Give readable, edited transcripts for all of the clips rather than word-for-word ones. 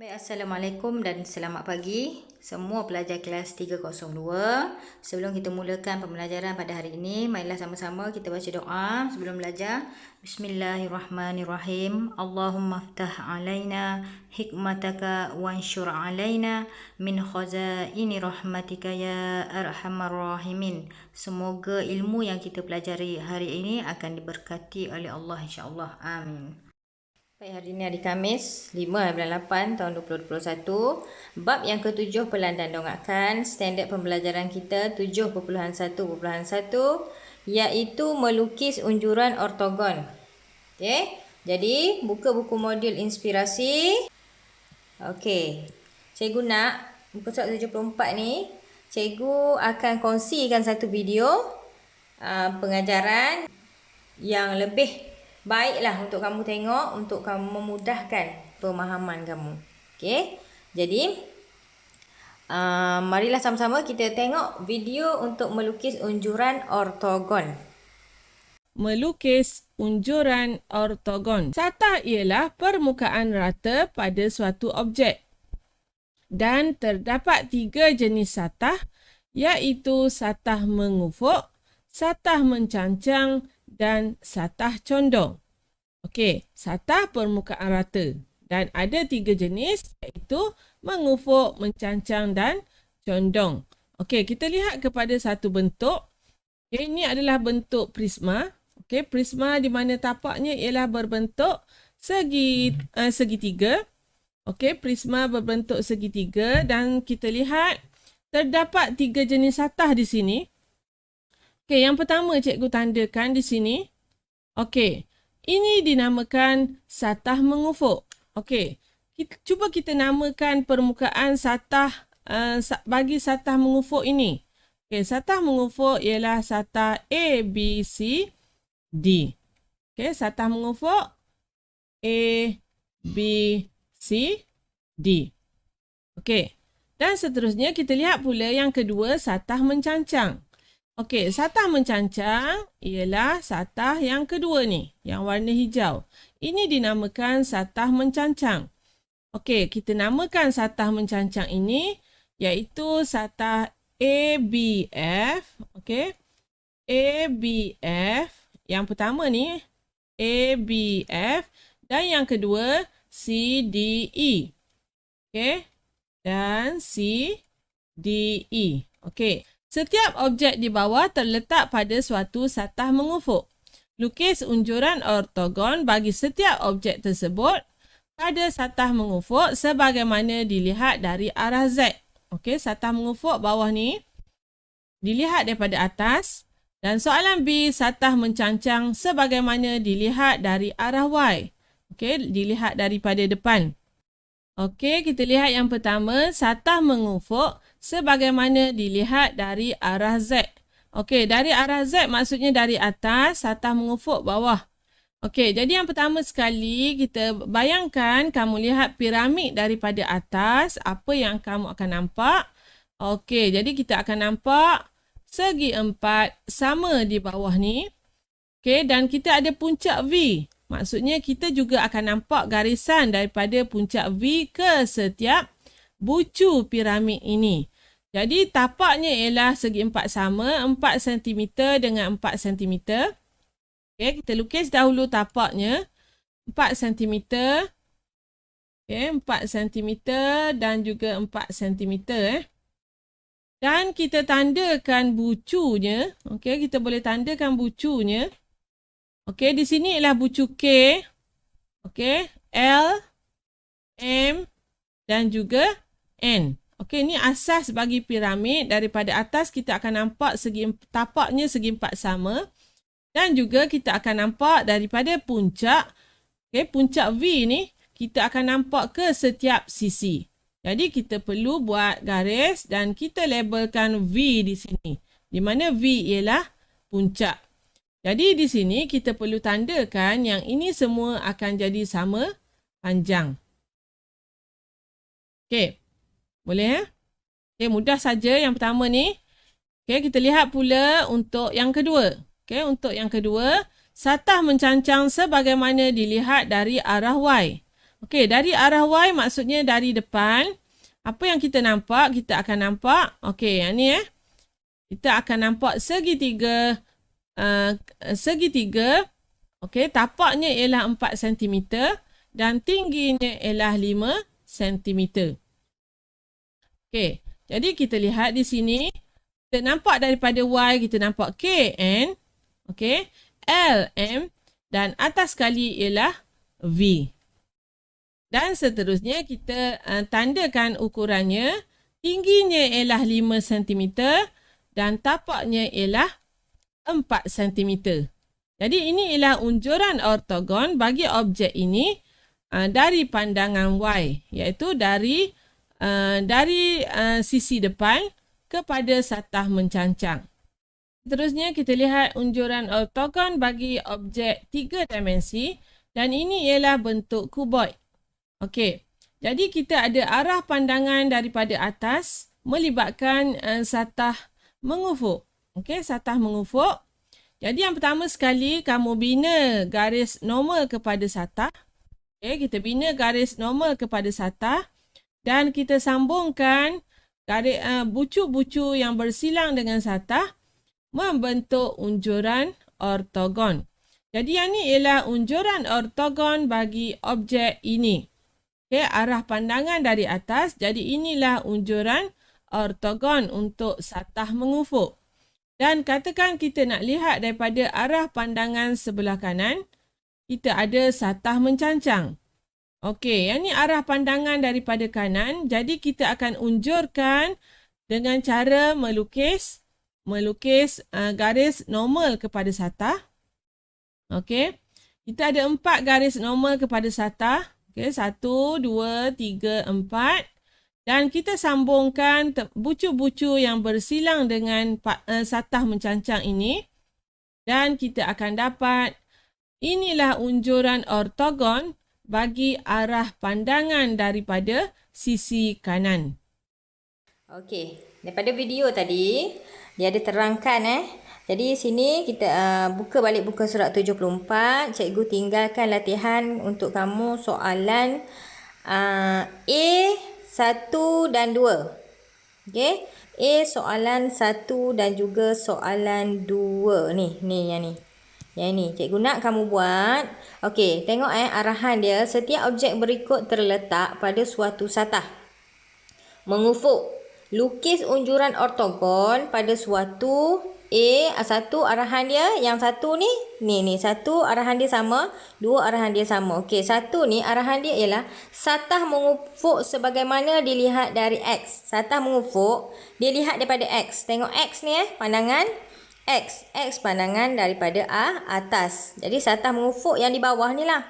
Baik, Assalamualaikum dan selamat pagi semua pelajar kelas 302. Sebelum kita mulakan pembelajaran pada hari ini, marilah sama-sama kita baca doa sebelum belajar. Bismillahirrahmanirrahim. Allahumma ftah alaina hikmataka wanshur alaina min khazaini rahmatika ya arhamar rahimin. Semoga ilmu yang kita pelajari hari ini akan diberkati oleh Allah, insya-Allah. Amin. Baik, hari ini hari Khamis 5/8 tahun 2021. Bab yang ke-7 pelan dan dongakkan. Standard pembelajaran kita 7.1.1 iaitu melukis unjuran ortogon. Okey. Jadi, buka buku modul inspirasi. Okey. Cikgu nak muka surat 74 ni, cikgu akan kongsikan satu video pengajaran yang lebih baiklah untuk kamu tengok, untuk kamu memudahkan pemahaman kamu. Okey. Jadi, marilah sama-sama kita tengok video untuk melukis unjuran ortogon. Melukis unjuran ortogon. Satah ialah permukaan rata pada suatu objek. Dan terdapat 3 jenis satah, iaitu satah mengufuk, satah mencancang dan satah condong. Okey, satah permukaan rata. Dan ada 3 jenis, iaitu mengufuk, mencancang dan condong. Okey, kita lihat kepada satu bentuk. Okay, ini adalah bentuk prisma. Okey, prisma di mana tapaknya ialah berbentuk segitiga. Okey, prisma berbentuk segitiga dan kita lihat terdapat 3 jenis satah di sini. Okey, yang pertama cikgu tandakan di sini. Okey, ini dinamakan satah mengufuk. Okey, cuba kita namakan permukaan satah bagi satah mengufuk ini. Okey, satah mengufuk ialah satah A, B, C, D. Okey, satah mengufuk A, B, C, D. Okey, dan seterusnya kita lihat pula yang kedua, satah mencancang. Okey, satah mencancang ialah satah yang kedua ni, yang warna hijau. Ini dinamakan satah mencancang. Okey, kita namakan satah mencancang ini iaitu satah ABF. Okey, ABF. Yang pertama ni ABF dan yang kedua CDE. Okey, dan CDE. Okey. Setiap objek di bawah terletak pada suatu satah mengufuk. Lukis unjuran ortogon bagi setiap objek tersebut pada satah mengufuk sebagaimana dilihat dari arah Z. Okey, satah mengufuk bawah ni dilihat daripada atas. Dan soalan B, satah mencancang sebagaimana dilihat dari arah Y. Okey, dilihat daripada depan. Okey, kita lihat yang pertama, satah mengufuk sebagaimana dilihat dari arah Z. Okey, dari arah Z maksudnya dari atas, satah mengufuk bawah. Okey, jadi yang pertama sekali kita bayangkan kamu lihat piramid daripada atas, apa yang kamu akan nampak? Okey, jadi kita akan nampak segi 4 sama di bawah ni. Okey, dan kita ada puncak V. Maksudnya kita juga akan nampak garisan daripada puncak V ke setiap bucu piramid ini. Jadi tapaknya ialah segi 4 sama, 4 cm dengan 4 cm. Okey, kita lukis dahulu tapaknya. 4 cm. Okey, 4 cm dan juga 4 cm. Dan kita tandakan bucunya. Okey, kita boleh tandakan bucunya. Okey, di sini ialah bucu K. Okey, L, M dan juga N. Okey, ini asas bagi piramid. Daripada atas kita akan nampak tapaknya segi 4 sama. Dan juga kita akan nampak daripada puncak. Okey, puncak V ni kita akan nampak ke setiap sisi. Jadi kita perlu buat garis dan kita labelkan V di sini. Di mana V ialah puncak. Jadi di sini kita perlu tandakan yang ini semua akan jadi sama panjang. Okey. Boleh Okey, mudah saja yang pertama ni. Okey, kita lihat pula untuk yang kedua. Okey, untuk yang kedua, satah mencancang sebagaimana dilihat dari arah Y. Okey, dari arah Y maksudnya dari depan. Apa yang kita nampak? Kita akan nampak, okey, yang ni kita akan nampak segitiga, segitiga, okey, tapaknya ialah 4 cm dan tingginya ialah 5 cm. Okey, jadi kita lihat di sini, kita nampak daripada Y, kita nampak KN, okey, LM dan atas sekali ialah V. Dan seterusnya kita tandakan ukurannya. Tingginya ialah 5 cm dan tapaknya ialah 4 cm. Jadi ini ialah unjuran ortogon bagi objek ini dari pandangan Y, iaitu dari sisi depan kepada satah mencancang. Seterusnya kita lihat unjuran ortogon bagi objek 3 dimensi dan ini ialah bentuk kuboid. Okey, jadi kita ada arah pandangan daripada atas melibatkan satah mengufuk. Okey, satah mengufuk. Jadi yang pertama sekali kamu bina garis normal kepada satah. Okey, kita bina garis normal kepada satah dan kita sambungkan garis bucu-bucu yang bersilang dengan satah membentuk unjuran ortogon. Jadi yang ni ialah unjuran ortogon bagi objek ini. Okay, arah pandangan dari atas, jadi inilah unjuran ortogon untuk satah mengufuk. Dan katakan kita nak lihat daripada arah pandangan sebelah kanan, kita ada satah mencancang. Okey, yang ni arah pandangan daripada kanan, jadi kita akan unjurkan dengan cara melukis garis normal kepada satah. Okey, kita ada 4 garis normal kepada satah. Okey, 1, 2, 3, 4. Dan kita sambungkan bucu-bucu yang bersilang dengan satah mencancang ini. Dan kita akan dapat, inilah unjuran ortogon bagi arah pandangan daripada sisi kanan. Okey, daripada video tadi, dia ada terangkan Jadi sini kita buka balik buku surat 74. Cikgu tinggalkan latihan untuk kamu soalan A 1 dan 2. Okey, A soalan 1 dan juga soalan 2 ni yang ni. Yang ni cikgu nak kamu buat. Okey, tengok arahan dia. Setiap objek berikut terletak pada suatu satah mengufuk. Lukis unjuran ortogon pada suatu satu arahan dia, yang satu ni satu arahan dia sama, dua arahan dia sama. Okey, satu ni arahan dia ialah satah mengufuk sebagaimana dilihat dari X. Satah mengufuk dilihat daripada X. Tengok X ni pandangan X pandangan daripada atas. Jadi satah mengufuk yang di bawah ni lah.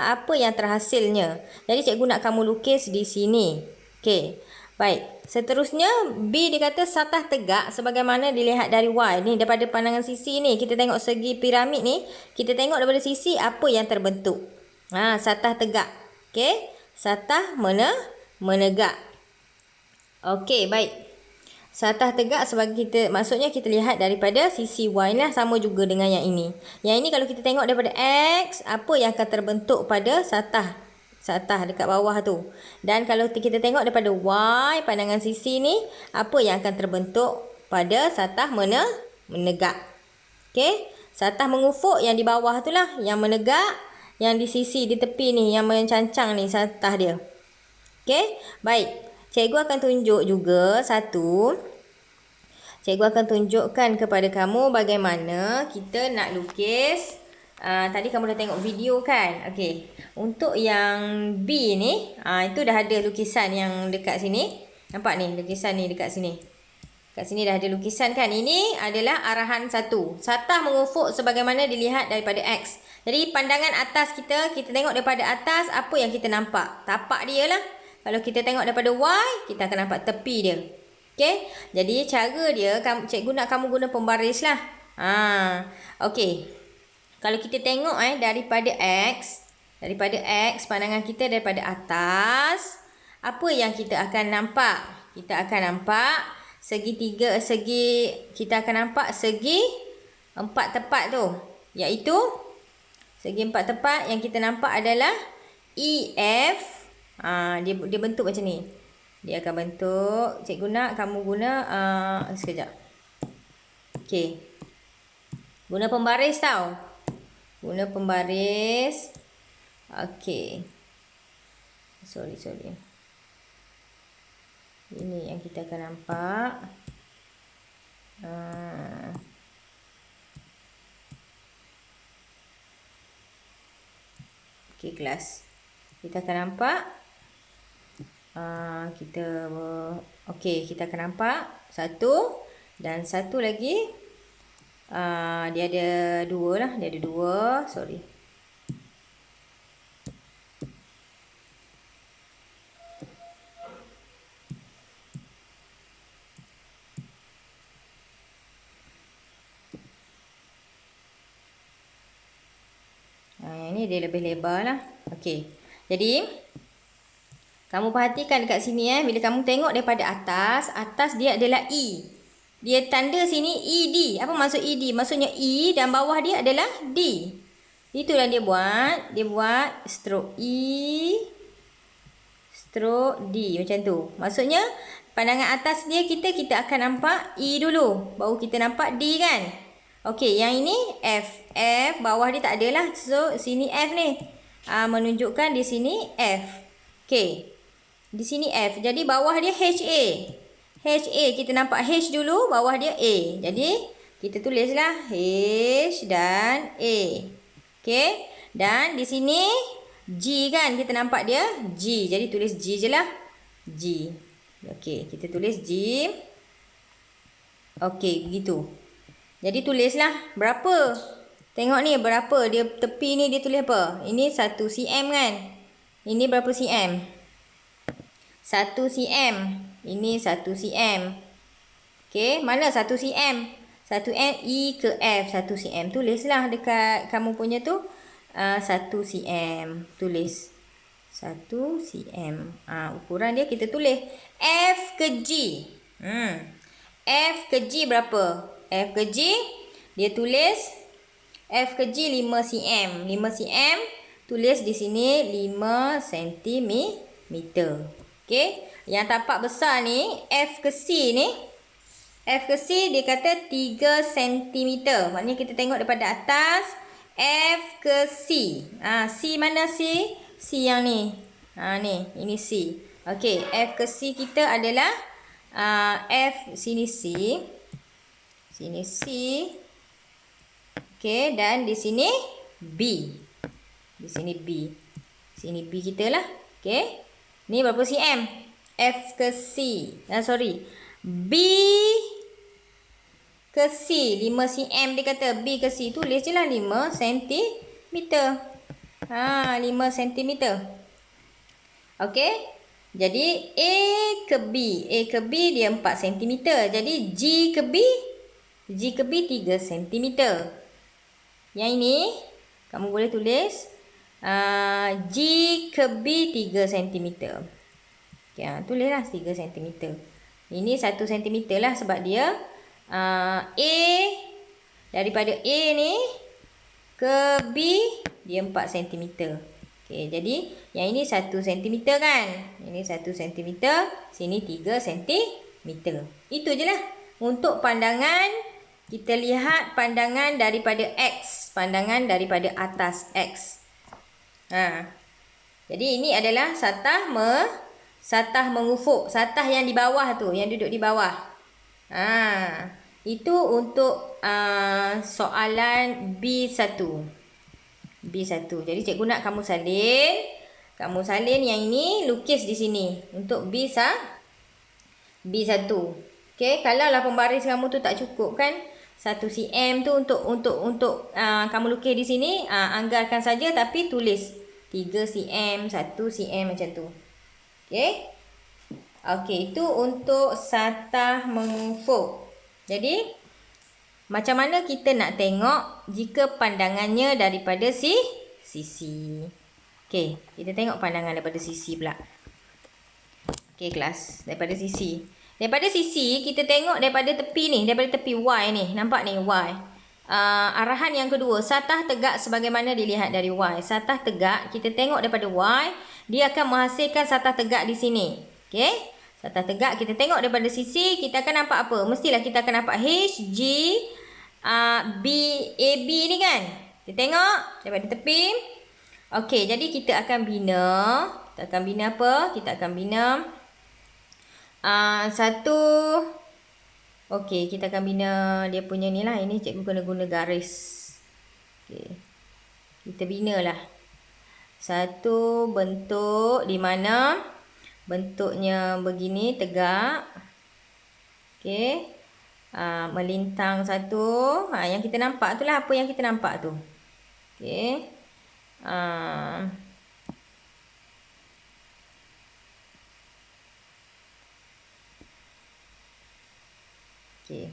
Apa yang terhasilnya. Jadi cikgu nak kamu lukis di sini. Okey. Baik, seterusnya B dia kata satah tegak sebagaimana dilihat dari Y. Ni daripada pandangan sisi ni, kita tengok segi piramid ni, kita tengok daripada sisi apa yang terbentuk. Satah tegak. Okey, satah menegak. Okey, baik. Satah tegak sebagai maksudnya kita lihat daripada sisi Y lah, sama juga dengan yang ini. Yang ini kalau kita tengok daripada X, apa yang akan terbentuk pada satah dekat bawah tu. Dan kalau kita tengok daripada Y, pandangan sisi ni, apa yang akan terbentuk pada satah menegak. Okey, satah mengufuk yang di bawah tu lah, yang menegak, yang di sisi, di tepi ni, yang mencancang ni satah dia. Okey, baik. Cikgu akan tunjuk juga satu. Cikgu akan tunjukkan kepada kamu bagaimana kita nak lukis. Tadi kamu dah tengok video kan? Okey. Untuk yang B ni, itu dah ada lukisan yang dekat sini. Nampak ni, lukisan ni dekat sini. Kat sini dah ada lukisan kan? Ini adalah arahan satu. Satah mengufuk sebagaimana dilihat daripada X. Jadi pandangan atas kita tengok daripada atas, apa yang kita nampak? Tapak dia lah. Kalau kita tengok daripada Y, kita akan nampak tepi dia. Okey? Jadi cara dia, cikgu nak kamu guna pembaris lah. Okey. Kalau kita tengok daripada X, pandangan kita daripada atas, apa yang kita akan nampak? Kita akan nampak kita akan nampak segi 4 tepat tu. Iaitu segi 4 tepat yang kita nampak adalah EF. Dia bentuk macam ni. Dia akan bentuk. Cikgu nak kamu guna sekejap. Okey. Guna pembaris tau. Guna pembaris. Okey. Sorry. Ini yang kita akan nampak. Okey kelas. Kita akan nampak. Kita akan nampak satu dan satu lagi. Dia ada dua lah. Dia ada dua. Sorry. Yang ni dia lebih lebar lah. Okey. Jadi, kamu perhatikan dekat sini bila kamu tengok daripada atas dia adalah E. Dia tanda sini ED. Apa maksud ED? Maksudnya E dan bawah dia adalah D. Itulah dia buat. Dia buat stroke E, stroke D macam tu. Maksudnya pandangan atas dia kita akan nampak E dulu. Baru kita nampak D kan? Okey, yang ini F. F bawah dia tak ada lah. So sini F ni. Menunjukkan di sini F. Okey. Di sini F. Jadi bawah dia HA. HA kita nampak H dulu, bawah dia A. Jadi kita tulislah H dan A. Okey. Dan di sini G kan, kita nampak dia G. Jadi tulis G je lah. G. Okey, kita tulis G. Okey, begitu. Jadi tulislah berapa. Tengok ni berapa. Dia tepi ni dia tulis apa? Ini 1 cm kan. Ini berapa cm? 1 cm. Ini 1 cm. Okey, mana 1 cm? 1 m E ke F 1 cm. Tulislah dekat kamu punya tu 1 cm. Tulis 1 cm. Ukuran dia kita tulis. F ke G. F ke G berapa? F ke G dia tulis F ke G 5 cm. 5 cm tulis di sini 5 cm. Okey. Yang tapak besar ni F ke C ni. F ke C dia kata 3 cm. Maknanya kita tengok daripada atas F ke C. C mana C? C yang ni. Ni, ini C. Okey, F ke C kita adalah F sini C. Sini C. Okey, dan di sini B. Di sini B. Sini B kita lah. Okey. Ni berapa cm? F ke C. B ke C. 5 cm dia kata. B ke C. Tulis je lah 5 cm. 5 cm. Okey. Jadi A ke B. A ke B dia 4 cm. Jadi G ke B. G ke B 3 cm. Yang ini kamu boleh tulis G ke B 3 cm. Okay, tulislah 3 cm. Ini 1 cm lah sebab dia A daripada A ni ke B dia 4 cm. Okay, jadi yang ini 1 cm kan. Ini 1 cm. Sini 3 cm. Itu je lah. Untuk pandangan kita lihat pandangan daripada X. Pandangan daripada atas X. Jadi ini adalah satah mengufuk. Satah yang di bawah tu. Yang duduk di bawah. Itu untuk soalan B1. B1. Jadi cikgu nak kamu salin. Kamu salin yang ini. Lukis di sini. Untuk B1. Okay. Kalau lah pembaris kamu tu tak cukup kan. 1 cm tu untuk kamu lukis di sini, anggarkan saja tapi tulis 3 cm, 1 cm macam tu. Okey. Okey, itu untuk satah mengufuk. Jadi macam mana kita nak tengok jika pandangannya daripada sisi. Okey, kita tengok pandangan daripada sisi pula. Okey kelas, daripada sisi. Daripada sisi, kita tengok daripada tepi ni. Daripada tepi Y ni. Nampak ni Y. arahan yang kedua, satah tegak sebagaimana dilihat dari Y. Satah tegak, kita tengok daripada Y, dia akan menghasilkan satah tegak di sini. Okey? Satah tegak, kita tengok daripada sisi, kita akan nampak apa? Mestilah kita akan nampak H, G, B, A, B ni kan? Kita tengok daripada tepi. Okey, jadi kita akan bina. Kita akan bina apa? Kita akan bina satu. Okey, kita akan bina dia punya ni lah. Ini cikgu kena guna garis. Okey. Kita binalah. Satu bentuk di mana bentuknya begini, tegak. Okey. Melintang satu. Yang kita nampak tu lah apa yang kita nampak tu. Okey. Okey.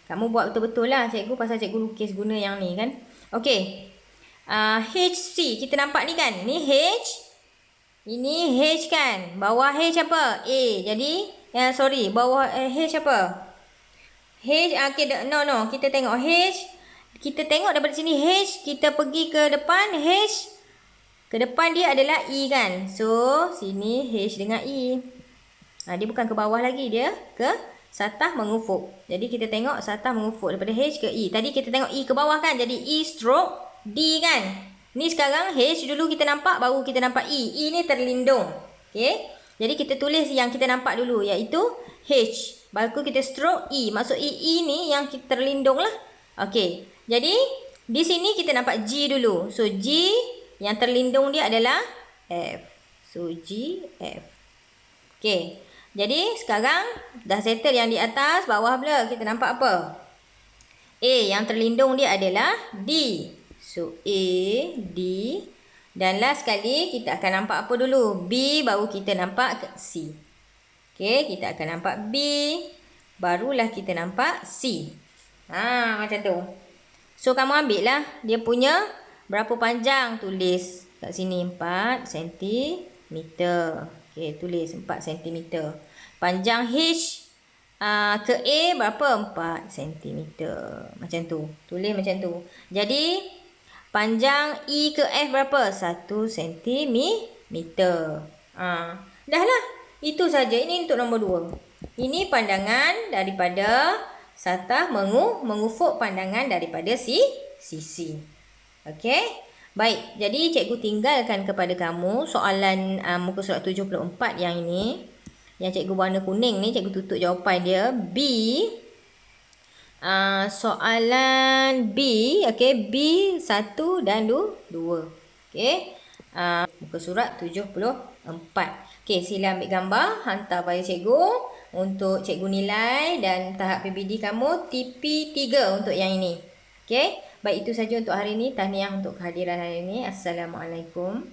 Kamu buat betul-betul lah cikgu, pasal cikgu lukis guna yang ni kan. Okey. HC kita nampak ni kan. Ni H. Ini H kan. Bawah H apa? A. Jadi sorry, bawah H apa? H. Okay, no. Kita tengok H. Kita tengok daripada sini H. Kita pergi ke depan H. Ke depan dia adalah E kan. So sini H dengan E. Dia bukan ke bawah lagi, dia ke satah mengufuk. Jadi kita tengok satah mengufuk daripada H ke E. Tadi kita tengok E ke bawah kan. Jadi E stroke D kan. Ni sekarang H dulu kita nampak, baru kita nampak E. E ni terlindung. Okay. Jadi kita tulis yang kita nampak dulu, iaitu H. Baru kita stroke E. Maksud E ni yang kita terlindung lah. Okay. Jadi di sini kita nampak G dulu. So G yang terlindung dia adalah F. So G, F. Okay. Jadi sekarang dah settle yang di atas, bawah pula kita nampak apa? A yang terlindung dia adalah D. So A, D. Dan last sekali kita akan nampak apa dulu? B, baru kita nampak C. Okay, kita akan nampak B. Barulah kita nampak C. Macam tu. So kamu ambil lah dia punya berapa panjang. Tulis kat sini 4 cm. Okay, tulis 4 cm. Panjang H ke A berapa? 4 cm. Macam tu. Tulis macam tu. Jadi panjang E ke F berapa? 1 cm. Dah lah. Itu saja. Ini untuk nombor 2. Ini pandangan daripada satah mengufuk pandangan daripada sisi. Okey. Baik. Jadi cikgu tinggalkan kepada kamu soalan muka surat 74 yang ini. Yang cikgu warna kuning ni, cikgu tutup jawapan dia. B. Soalan B, okey, B 1 dan 2. Okey. Muka surat 74. Okey, sila ambil gambar, hantar pada cikgu untuk cikgu nilai dan tahap PBD kamu TP3 untuk yang ini. Okey. Baik, itu saja untuk hari ini. Tahniah untuk kehadiran hari ini. Assalamualaikum.